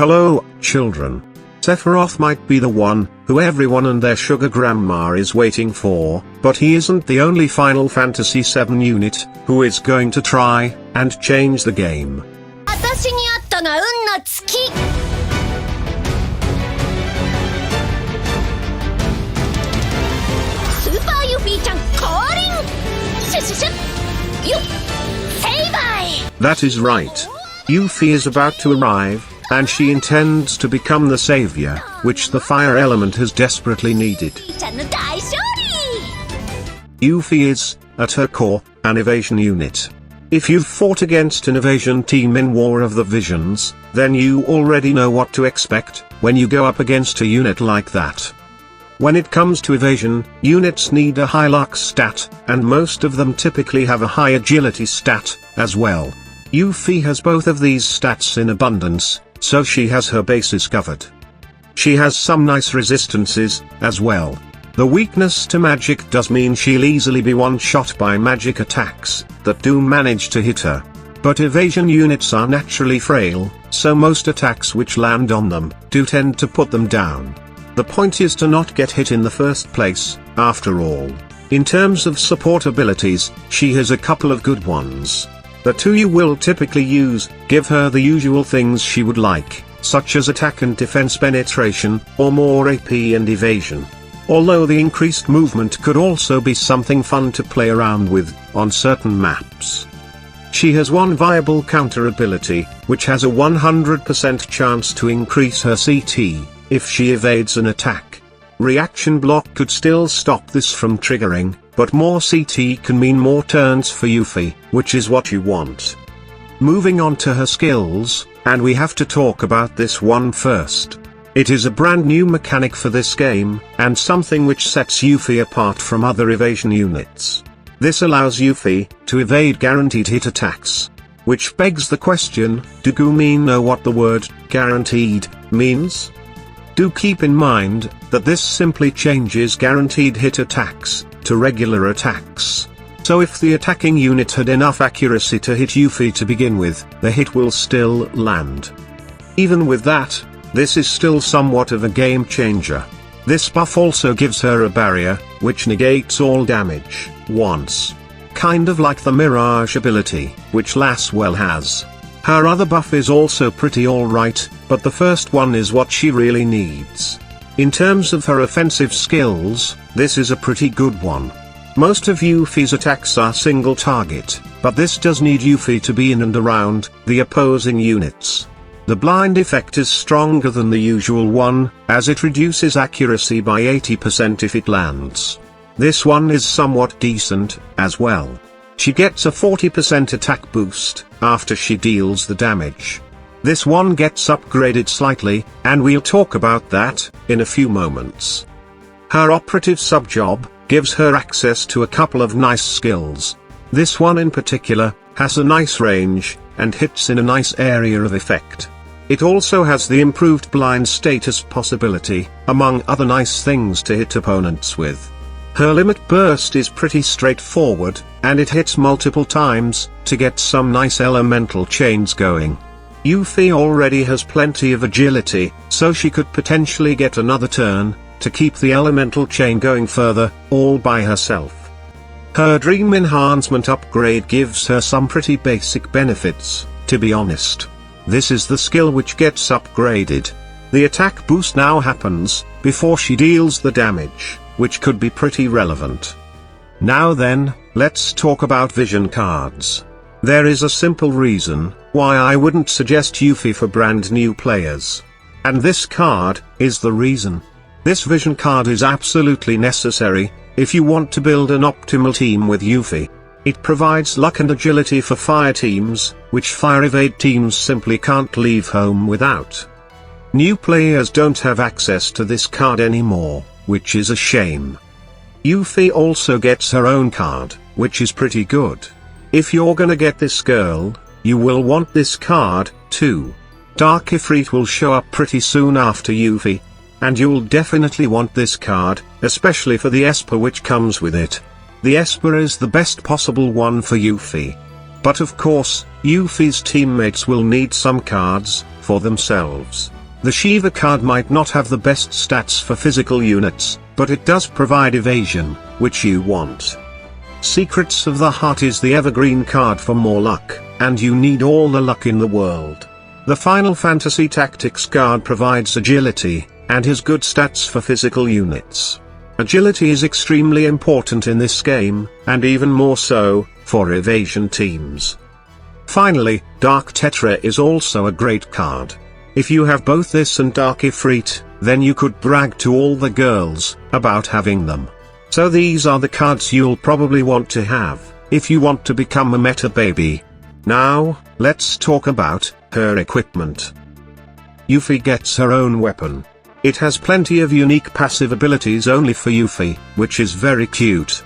Hello, children. Sephiroth might be the one who everyone and their sugar grandma is waiting for, but he isn't the only Final Fantasy VII unit who is going to try and change the game. 私にあったな運の月スーパーユフィーちゃん降臨シュシュシュよっセイバイ That is right. Yuffie is about to arrive, and she intends to become the savior, which the fire element has desperately needed. ちゃんの大勝利 Yuffie is, at her core, an evasion unit. If you've fought against an evasion team in War of the Visions, then you already know what to expect when you go up against a unit like that. When it comes to evasion, units need a high luck stat, and most of them typically have a high agility stat, as well. Yuffie has both of these stats in abundance, so she has her bases covered. She has some nice resistances, as well. The weakness to magic does mean she'll easily be one-shot by magic attacks that do manage to hit her. But evasion units are naturally frail, so most attacks which land on them do tend to put them down. The point is to not get hit in the first place, after all. In terms of support abilities, she has a couple of good ones. The two you will typically use give her the usual things she would like, such as attack and defense penetration, or more AP and evasion. Although the increased movement could also be something fun to play around with, on certain maps. She has one viable counter ability, which has a 100% chance to increase her CT, if she evades an attack. Reaction block could still stop this from triggering, but more CT can mean more turns for Yuffie, which is what you want. Moving on to her skills, and we have to talk about this one first. It is a brand new mechanic for this game, and something which sets Yuffie apart from other evasion units. This allows Yuffie to evade guaranteed hit attacks. Which begs the question, do Gumi know what the word guaranteed means? Do keep in mind that this simply changes guaranteed hit attacks to regular attacks. So if the attacking unit had enough accuracy to hit Yuffie to begin with, the hit will still land. Even with that, this is still somewhat of a game changer. This buff also gives her a barrier, which negates all damage, once. Kind of like the Mirage ability, which Laswell has. Her other buff is also pretty alright, but the first one is what she really needs. In terms of her offensive skills, this is a pretty good one. Most of Yuffie's attacks are single target, but this does need Yuffie to be in and around the opposing units. The blind effect is stronger than the usual one, as it reduces accuracy by 80% if it lands. This one is somewhat decent, as well. She gets a 40% attack boost after she deals the damage. This one gets upgraded slightly, and we'll talk about that in a few moments. Her operative subjob gives her access to a couple of nice skills. This one in particular has a nice range, and hits in a nice area of effect. It also has the improved blind status possibility, among other nice things to hit opponents with. Her limit burst is pretty straightforward, and it hits multiple times to get some nice elemental chains going. Yuffie already has plenty of agility, so she could potentially get another turn to keep the elemental chain going further, all by herself. Her Dream Enhancement upgrade gives her some pretty basic benefits, to be honest. This is the skill which gets upgraded. The attack boost now happens before she deals the damage, which could be pretty relevant. Now then, let's talk about vision cards. There is a simple reason why I wouldn't suggest Yuffie for brand new players. And this card is the reason. This vision card is absolutely necessary if you want to build an optimal team with Yuffie. It provides luck and agility for fire teams, which fire evade teams simply can't leave home without. New players don't have access to this card anymore, which is a shame. Yuffie also gets her own card, which is pretty good. If you're gonna get this girl, you will want this card, too. Dark Ifrit will show up pretty soon after Yuffie. And you'll definitely want this card, especially for the Esper which comes with it. The Esper is the best possible one for Yuffie. But of course, Yuffie's teammates will need some cards, for themselves. The Shiva card might not have the best stats for physical units, but it does provide evasion, which you want. Secrets of the Heart is the evergreen card for more luck, and you need all the luck in the world. The Final Fantasy Tactics card provides agility, and has good stats for physical units. Agility is extremely important in this game, and even more so, for evasion teams. Finally, Dark Tetra is also a great card. If you have both this and Dark Ifrit, then you could brag to all the girls about having them. So these are the cards you'll probably want to have, if you want to become a meta baby. Now, let's talk about her equipment. Yuffie gets her own weapon. It has plenty of unique passive abilities only for Yuffie, which is very cute.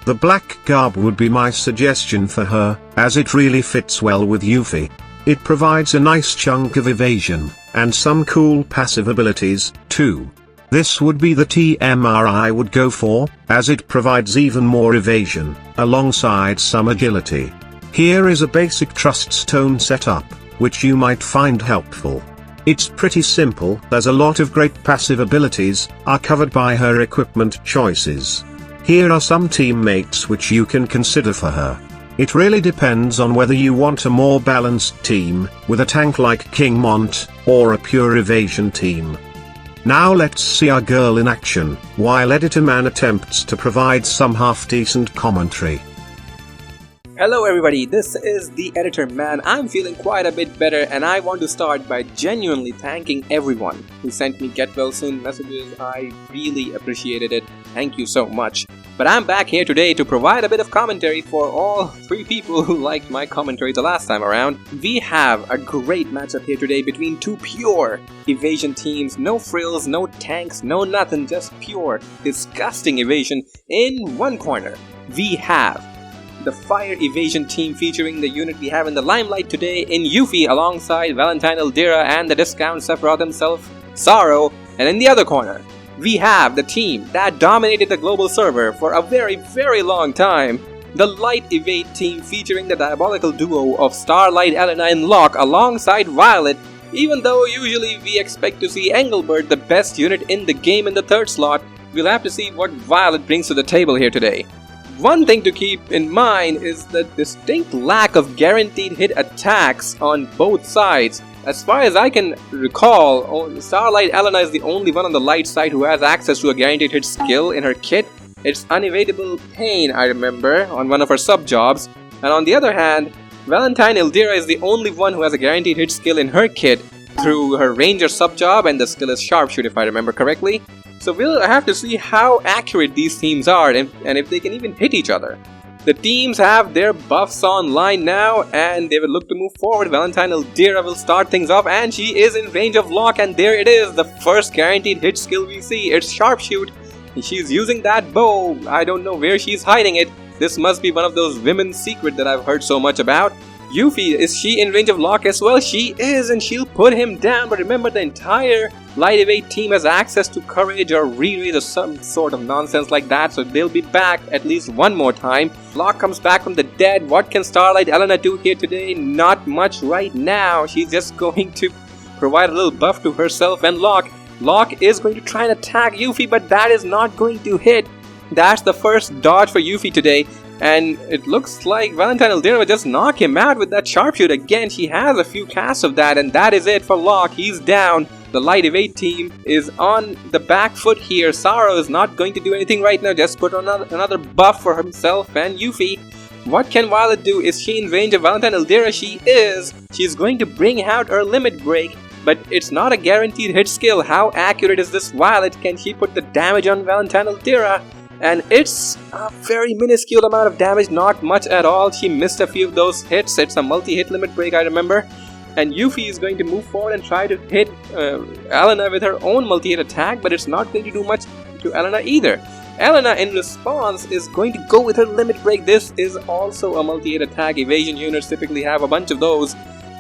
The black garb would be my suggestion for her, as it really fits well with Yuffie. It provides a nice chunk of evasion, and some cool passive abilities, too. This would be the TMR I would go for, as it provides even more evasion, alongside some agility. Here is a basic Trust Stone setup, which you might find helpful. It's pretty simple, as a lot of great passive abilities are covered by her equipment choices. Here are some teammates which you can consider for her. It really depends on whether you want a more balanced team, with a tank like King Mont, or a pure evasion team. Now let's see our girl in action, while Editor Man attempts to provide some half-decent commentary. Hello everybody, this is the Editor Man. I'm feeling quite a bit better, and I want to start by genuinely thanking everyone who sent me get well soon messages. I really appreciated it. Thank you so much. But I'm back here today to provide a bit of commentary for all 3 people who liked my commentary the last time around. We have a great matchup here today between 2 pure evasion teams. No frills, no tanks, no nothing, just pure, disgusting evasion. In one corner, we have the Fire Evasion team featuring the unit we have in the limelight today in Yuffie alongside Valentine Eldira and the discount Sephiroth himself, Sorrow. And in the other corner, we have the team that dominated the global server for a very, very long time. The Light Evade team featuring the diabolical duo of Starlight, Elena and Locke alongside Violet, even though usually we expect to see Engelbert, the best unit in the game, in the 3rd slot. We'll have to see what Violet brings to the table here today. One thing to keep in mind is the distinct lack of guaranteed hit attacks on both sides. As far as I can recall, Starlight Elena is the only one on the light side who has access to a guaranteed hit skill in her kit. It's Unevadable Pain, I remember, on one of her sub-jobs. And on the other hand, Valentine Eldira is the only one who has a guaranteed hit skill in her kit through her Ranger sub-job, and the skill is Sharpshoot if I remember correctly. So we'll have to see how accurate these teams are and if they can even hit each other. The teams have their buffs online now, and they will look to move forward. Valentine Eldira will start things off, and she is in range of Locke, and there it is, the first guaranteed hit skill we see. It's Sharpshoot. She's using that bow. I don't know where she's hiding it. This must be one of those women's secret that I've heard so much about. Yuffie, is she in range of Locke as well? She is, and she'll put him down. But remember, the entire Light Evade team has access to Courage or Re-Raise or some sort of nonsense like that, so they'll be back at least one more time. Locke comes back from the dead. What can Starlight Elena do here today? Not much right now. She's just going to provide a little buff to herself and Locke. Locke is going to try and attack Yuffie, but that is not going to hit. That's the first dodge for Yuffie today. And it looks like Valentine Eldira will just knock him out with that Sharpshoot again. She has a few casts of that, and that is it for Locke. He's down. The Light Evade team is on the back foot here. Sorrow is not going to do anything right now. Just put on another buff for himself and Yuffie. What can Violet do? Is she in range of Valentine Eldira? She is. She's going to bring out her Limit Break, but it's not a guaranteed hit skill. How accurate is this Violet? Can she put the damage on Valentine Eldira? And it's a very minuscule amount of damage, not much at all. She missed a few of those hits. It's a multi-hit limit break, I remember. And Yuffie is going to move forward and try to hit Elena with her own multi-hit attack, but it's not going to do much to Elena either. Elena, in response, is going to go with her limit break. This is also a multi-hit attack. Evasion units typically have a bunch of those.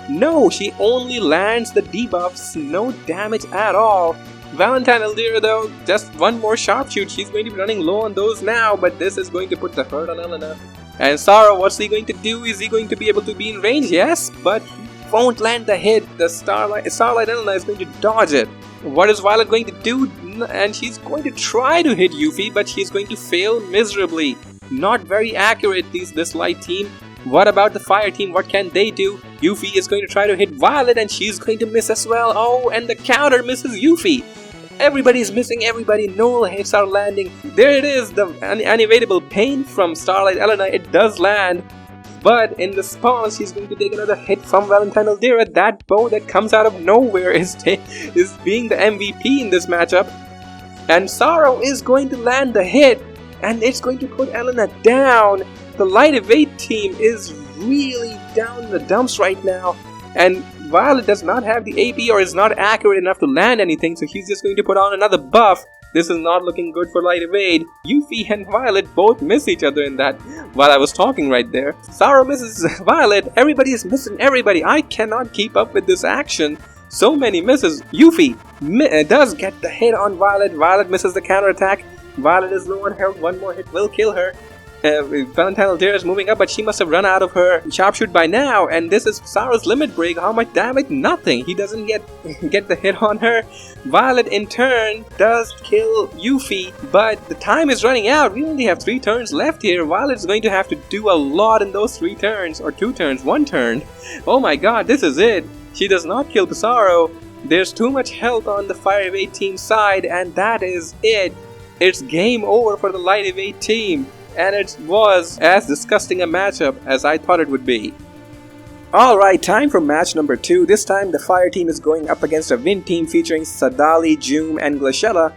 No, she only lands the debuffs. No damage at all. Valentine Eldira, though, just one more Sharpshoot. She's going to be running low on those now, but this is going to put the hurt on Elena. And Sorrow, what's he going to do? Is he going to be able to be in range? Yes, but he won't land the hit. The Starlight Elena is going to dodge it. What is Violet going to do? And she's going to try to hit Yuffie, but she's going to fail miserably. Not very accurate, this light team. What about the fire team? What can they do? Yuffie is going to try to hit Violet and she's going to miss as well. Oh, and the counter misses Yuffie. Everybody's missing everybody. No hits are landing. There it is, the unevadable pain from Starlight Elena. It does land. But in response, she's going to take another hit from Valentine Aldera. That bow that comes out of nowhere is being the MVP in this matchup. And Sorrow is going to land the hit. And it's going to put Elena down. The Light Evade team is really down in the dumps right now. And Violet does not have the AP or is not accurate enough to land anything. So he's just going to put on another buff. This is not looking good for Light Evade. Yuffie and Violet both miss each other in that while I was talking right there. Sorrow misses Violet. Everybody is missing everybody. I cannot keep up with this action. So many misses. Yuffie does get the hit on Violet. Violet misses the counterattack. Violet is low on health. One more hit will kill her. Valentine Aldera is moving up, but she must have run out of her sharpshoot by now. And this is Sorrow's limit break. How much damage? Nothing. He doesn't get the hit on her. Violet in turn does kill Yuffie, but the time is running out. We only have 3 turns left here. Violet's going to have to do a lot in those 3 turns, or 2 turns, 1 turn. Oh my god, this is it. She does not kill Sorrow. There's too much health on the Fire Evade team side, and that is it. It's game over for the Light Evade team. And it was as disgusting a matchup as I thought it would be. Alright, time for match number 2. This time the Fire team is going up against a Wind team featuring Sadali, Joom, and Glaciella.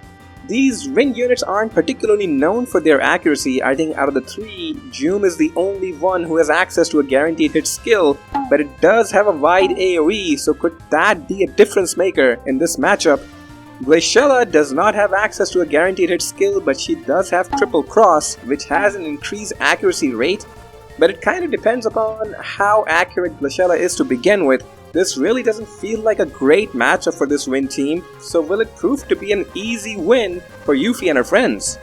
These Wind units aren't particularly known for their accuracy. I think out of the 3, Joom is the only one who has access to a guaranteed hit skill, but it does have a wide AoE, so could that be a difference maker in this matchup? Glaciella does not have access to a guaranteed hit skill, but she does have Triple Cross, which has an increased accuracy rate, but it kind of depends upon how accurate Glaciella is to begin with. This really doesn't feel like a great matchup for this Wind team, so will it prove to be an easy win for Yuffie and her friends?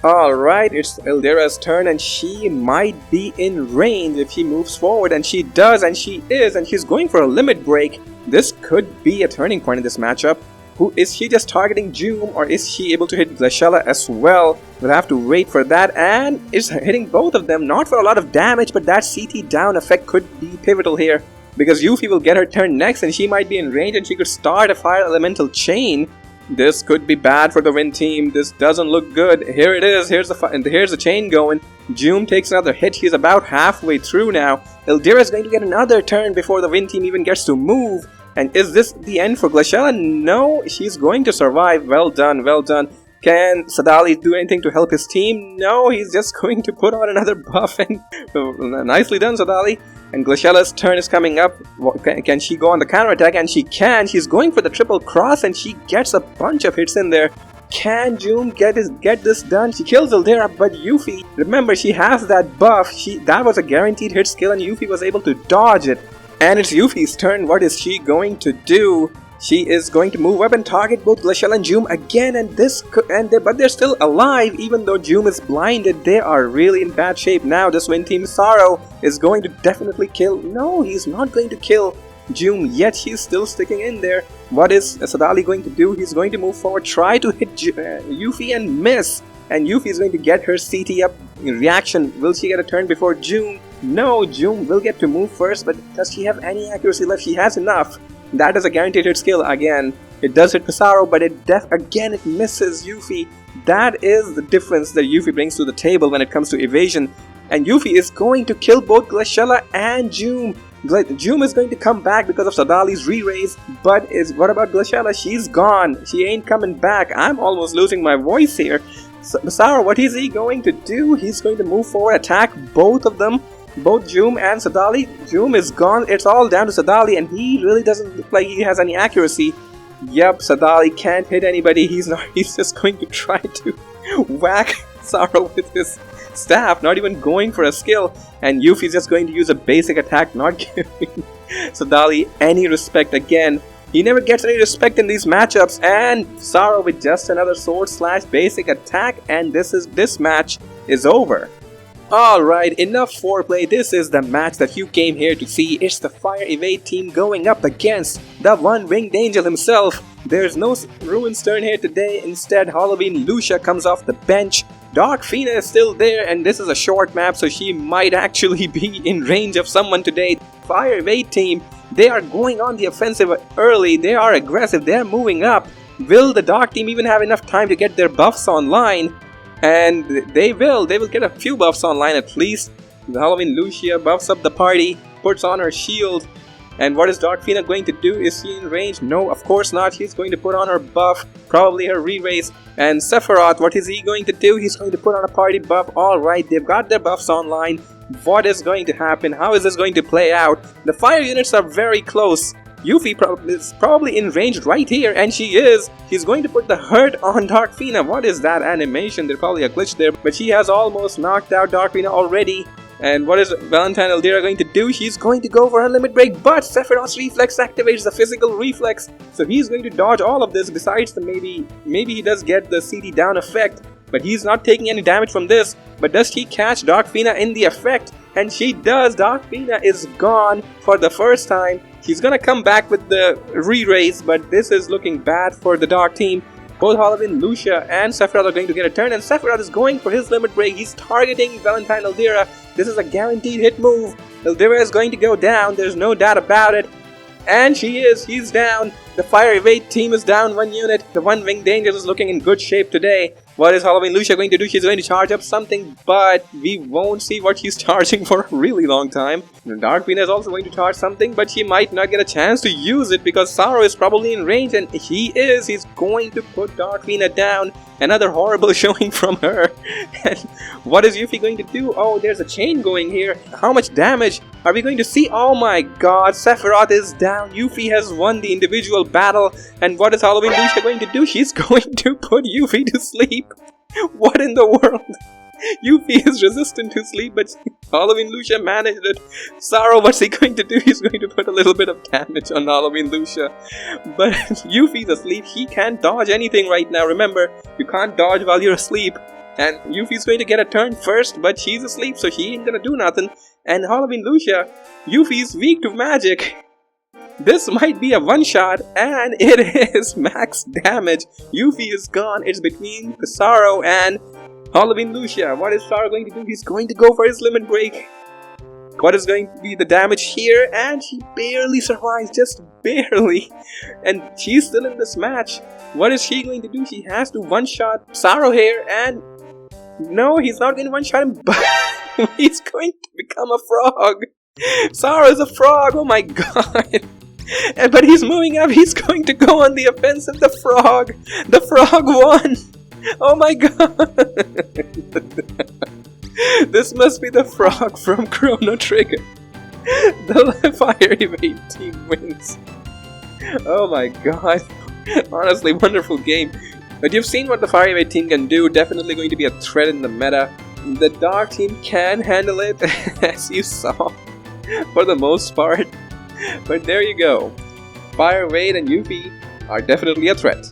Alright, it's Aldera's turn and she might be in range if she moves forward, and she does, and she is, and she's going for a limit break. This could be a turning point in this matchup. Who is she just targeting Joom, or is she able to hit Glaciella as well? We'll have to wait for that, and it's hitting both of them, not for a lot of damage, but that CT down effect could be pivotal here, because Yuffie will get her turn next and she might be in range and she could start a fire elemental chain. This could be bad for the Wind team. This doesn't look good. Here it is. Here's the chain going. Joom takes another hit. She's about halfway through now. Aldera is going to get another turn before the Wind team even gets to move. And is this the end for Glaciella? No, she's going to survive. Well done, well done. Can Sadali do anything to help his team? No, he's just going to put on another buff. And nicely done, Sadali. And Glaciella's turn is coming up. Can she go on the counterattack? And she can. She's going for the Triple Cross and she gets a bunch of hits in there. Can Joom get this done? She kills Aldera, but Yuffie, remember, she has that buff. That was a guaranteed hit skill and Yuffie was able to dodge it. And it's Yuffie's turn. What is she going to do? She is going to move up and target both Glaciella and Joom again, but they're still alive even though Joom is blinded. They are really in bad shape now. This Wind team Sorrow is going to definitely kill. No, he's not going to kill Joom yet. He's still sticking in there. What is Sadali going to do? He's going to move forward, try to hit Yuffie and miss. And Yuffie is going to get her CT up in reaction. Will she get a turn before Joom? No, Joom will get to move first, but does she have any accuracy left? She has enough. That is a guaranteed hit skill again. It does hit Pissarro, but it misses Yuffie. That is the difference that Yuffie brings to the table when it comes to evasion. And Yuffie is going to kill both Glaciella and Joom. Joom is going to come back because of Sadali's re-raise, but what about Glaciella? She's gone. She ain't coming back. I'm almost losing my voice here. Pissarro, what is he going to do? He's going to move forward, attack both of them. Both Joom and Sadali. Joom is gone. It's all down to Sadali, and he really doesn't look like he has any accuracy. Yep, Sadali can't hit anybody. He's just going to try to whack Sorrow with his staff, not even going for a skill. And Yuffie's just going to use a basic attack, not giving Sadali any respect again. He never gets any respect in these matchups, and Sorrow with just another sword slash basic attack, and this match is over. Alright, enough foreplay. This is the match that you came here to see. It's the Fire Evade team going up against the one-winged angel himself. There's no Ruin's turn here today. Instead, Halloween Lucia comes off the bench. Dark Fina is still there, and this is a short map, so she might actually be in range of someone today. Fire Evade team, they are going on the offensive early. They are aggressive. They are moving up. Will the Dark team even have enough time to get their buffs online? And they will get a few buffs online at least. The Halloween Lucia buffs up the party, puts on her shield. And what is Dark Fina going to do? Is she in range? No, of course not. She's going to put on her buff, probably her re-raise. And Sephiroth, what is he going to do? He's going to put on a party buff. Alright, they've got their buffs online. What is going to happen? How is this going to play out? The fire units are very close. Yuffie is probably in range right here, and she is. She's going to put the hurt on Dark Fina. What is that animation? There's probably a glitch there, but she has almost knocked out Dark Fina already. And what is Valentine Aldera going to do? She's going to go for her limit break, but Sephiroth's reflex activates the physical reflex, so he's going to dodge all of this. Besides the maybe he does get the CD down effect, but he's not taking any damage from this. But does she catch Dark Fina in the effect? And she does. Dark Fina is gone for the first time. She's gonna come back with the re-raise, but this is looking bad for the Dark team. Both Halloween, Lucia, and Sephiroth are going to get a turn, and Sephiroth is going for his limit break. He's targeting Valentine Aldera. This is a guaranteed hit move. Aldera is going to go down, there's no doubt about it. And he's down. The Fire Evade team is down 1 unit. The one-winged angel is looking in good shape today. What is Halloween Lucia going to do? She's going to charge up something, but we won't see what she's charging for a really long time. The Dark Fina is also going to charge something, but she might not get a chance to use it because Sorrow is probably in range, and he is. He's going to put Dark Fina down. Another horrible showing from her. And what is Yuffie going to do? Oh, there's a chain going here. How much damage are we going to see? Oh my god, Sephiroth is down. Yuffie has won the individual battle. And what is Halloween Lucia going to do? She's going to put Yuffie to sleep. What in the world? Yuffie is resistant to sleep, but Halloween Lucia managed it. Sorrow, what's he going to do? He's going to put a little bit of damage on Halloween Lucia. But Yuffie's asleep. He can't dodge anything right now. Remember, you can't dodge while you're asleep. And Yuffie's going to get a turn first, but she's asleep, so she ain't gonna do nothing. And Halloween Lucia, Yuffie's weak to magic. This might be a one-shot, and it is max damage. Yuffie is gone. It's between Sorrow and Halloween Lucia. What is Sorrow going to do? He's going to go for his limit break. What is going to be the damage here? And she barely survives, just barely. And she's still in this match. What is she going to do? She has to one-shot Sorrow here, and no, he's not going to one-shot him, but he's going to become a frog. Sorrow is a frog, oh my god. But he's moving up, he's going to go on the offensive. The frog won. Oh my god. This must be the frog from Chrono Trigger. The Fire Evade team wins. Oh my god. Honestly, wonderful game. But you've seen what the Fire Evade team can do. Definitely going to be a threat in the meta. The Dark team can handle it, as you saw, for the most part. But there you go. Fire Evade and Yuffie are definitely a threat.